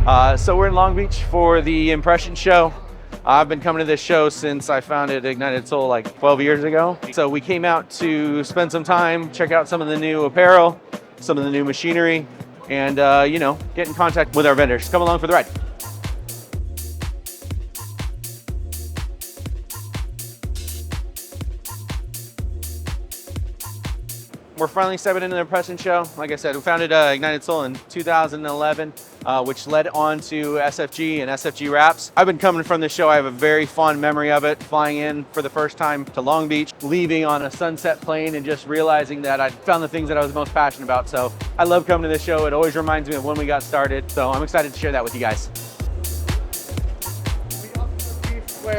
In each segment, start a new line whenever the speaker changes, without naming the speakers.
So we're in Long Beach for the Impressions show. I've been coming to this show since I founded Ignited Soul like 12 years ago. So we came out to spend some time, check out some of the new apparel, some of the new machinery, and get in contact with our vendors. Come along for the ride. We're finally stepping into the Impressions show. Like I said, we founded Ignited Soul in 2011, which led on to SFG and SFG Wraps. I've been coming from this show. I have a very fond memory of it, flying in for the first time to Long Beach, leaving on a sunset plane and just realizing that I'd found the things that I was most passionate about. So I love coming to this show. It always reminds me of when we got started. So I'm excited to share that with you guys.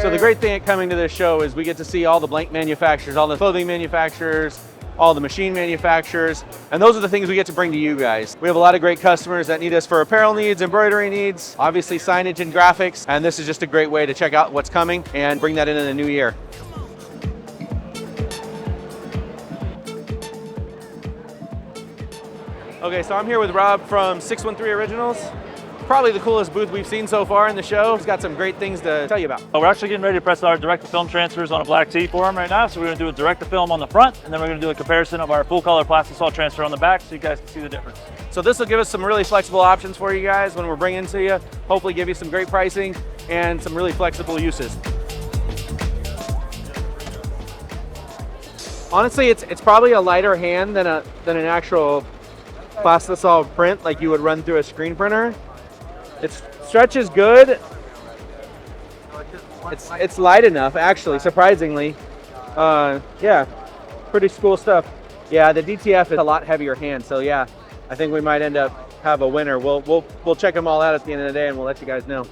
So the great thing at coming to this show is we get to see all the blank manufacturers, all the clothing manufacturers, all the machine manufacturers, and those are the things we get to bring to you guys. We have a lot of great customers that need us for apparel needs, embroidery needs, obviously signage and graphics, and this is just a great way to check out what's coming and bring that into the new year. Okay, so I'm here with Rob from 613 Originals. Probably the coolest booth we've seen so far in the show. He's got some great things to tell you about.
We're actually getting ready to press our direct-to-film transfers on a black tee for him right now. So we're going to do a direct-to-film on the front, and then we're going to do a comparison of our full-color plastisol transfer on the back so you guys can see the difference.
So this will give us some really flexible options for you guys when we're bringing to you. Hopefully give you some great pricing and some really flexible uses. Honestly, it's probably a lighter hand than an actual plastisol print like you would run through a screen printer. Its stretch is good. It's light enough, actually, surprisingly. Yeah, pretty cool stuff. Yeah, the DTF is a lot heavier hand, so yeah, I think we might end up have a winner. We'll check them all out at the end of the day, and we'll let you guys know.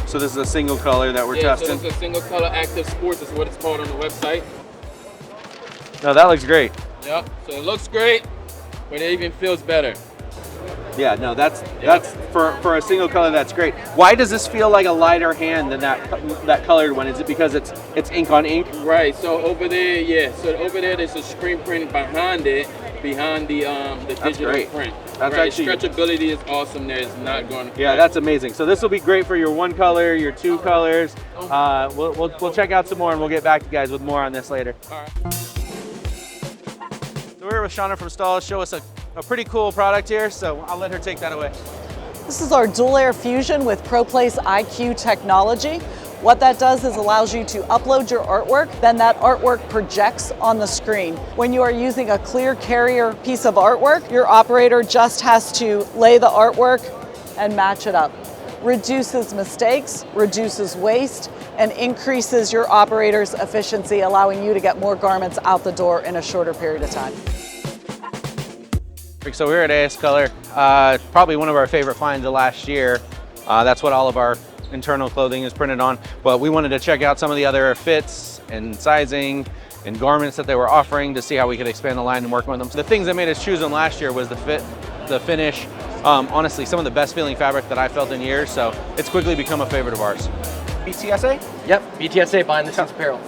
So this is a single color that we're testing?
So this is a single color active sports is what it's called on the website.
No, that looks great.
Yep, so it looks great, but it even feels better.
Yeah, no, that's for a single color, that's great. Why does this feel like a lighter hand than that colored one? Is it because it's ink on ink?
Right, so over there, yeah, so over there there's a screen print behind it, behind the digital
great.
print.
That's
right.
actually,
stretchability is awesome there. It's not going to.
Yeah, that's amazing. So this will be great for your one color, your two colors. We'll check out some more and we'll get back to you guys with more on this later.
All right.
So we're here with Shauna from Stahl. Show us a pretty cool product here, so I'll let her take that away.
This is our dual air fusion with ProPlace IQ technology. What that does is allows you to upload your artwork, then that artwork projects on the screen. When you are using a clear carrier piece of artwork, your operator just has to lay the artwork and match it up. Reduces mistakes, reduces waste, and increases your operator's efficiency, allowing you to get more garments out the door in a shorter period of time.
So we're at AS Color, probably one of our favorite finds of last year. That's what all of our internal clothing is printed on, but we wanted to check out some of the other fits and sizing and garments that they were offering to see how we could expand the line and work with them. So the things that made us choose them last year was the fit, the finish, honestly some of the best feeling fabric that I felt in years, so it's quickly become a favorite of ours. BTSA?
Yep, BTSA, behind the scenes apparel.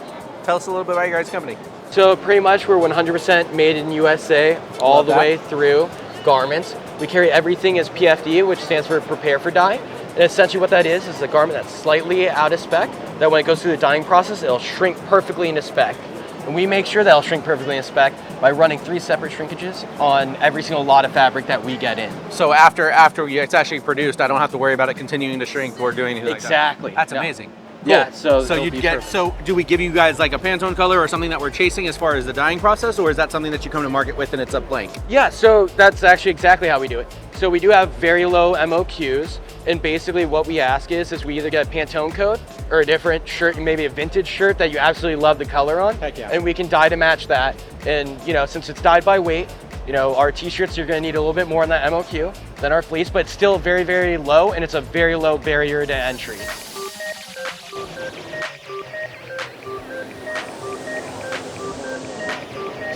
Tell us a little bit about your guys' company.
So pretty much we're 100% made in USA all the way through garments. We carry everything as PFD, which stands for prepare for dye. And essentially what that is a garment that's slightly out of spec, that when it goes through the dyeing process, it'll shrink perfectly into spec. And we make sure that it'll shrink perfectly into spec by running 3 separate shrinkages on every single lot of fabric that we get in.
So after it's actually produced, I don't have to worry about it continuing to shrink or doing anything
Exactly.
like that. That's
Yeah.
amazing. Cool.
Yeah, so
do we give you guys like a Pantone color or something that we're chasing as far as the dyeing process, or is that something that you come to market with and it's a blank?
Yeah, so that's actually exactly how we do it. So we do have very low MOQs, and basically what we ask is we either get a Pantone code or a different shirt, maybe a vintage shirt that you absolutely love the color on.
Heck yeah.
And we can dye to match that. And since it's dyed by weight, our t-shirts, you're gonna need a little bit more on that MOQ than our fleece, but it's still very, very low, and it's a very low barrier to entry.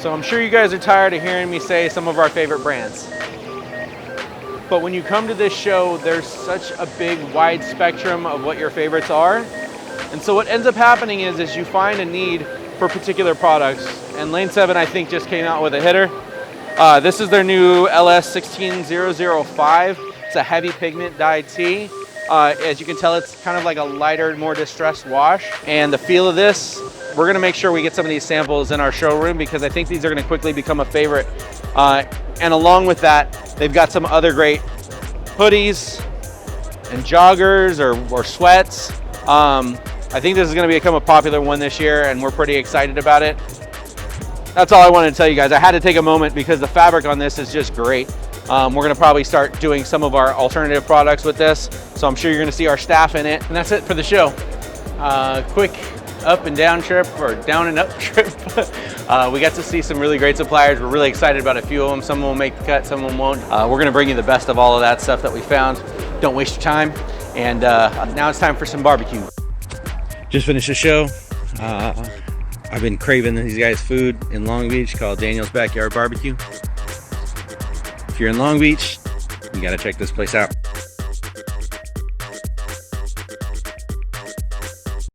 So I'm sure you guys are tired of hearing me say some of our favorite brands. but when you come to this show, there's such a big wide spectrum of what your favorites are. And so what ends up happening is you find a need for particular products. And Lane 7, I think, just came out with a hitter. This is their new LS16005. It's a heavy pigment dyed tee. As you can tell, it's kind of like a lighter, more distressed wash. And the feel of this, we're gonna make sure we get some of these samples in our showroom because I think these are gonna quickly become a favorite. And along with that, they've got some other great hoodies and joggers or sweats. I think this is gonna become a popular one this year and we're pretty excited about it. That's all I wanted to tell you guys. I had to take a moment because the fabric on this is just great. We're gonna probably start doing some of our alternative products with this. So I'm sure you're gonna see our staff in it. And that's it for the show. Quick up and down trip, or down and up trip. We got to see some really great suppliers. We're really excited about a few of them. Some will make the cut, some of them won't. We're gonna bring you the best of all of that stuff that we found. Don't waste your time. And now it's time for some barbecue. Just finished the show. I've been craving these guys' food in Long Beach called Daniel's Backyard Barbecue. If you're in Long Beach, you gotta check this place out.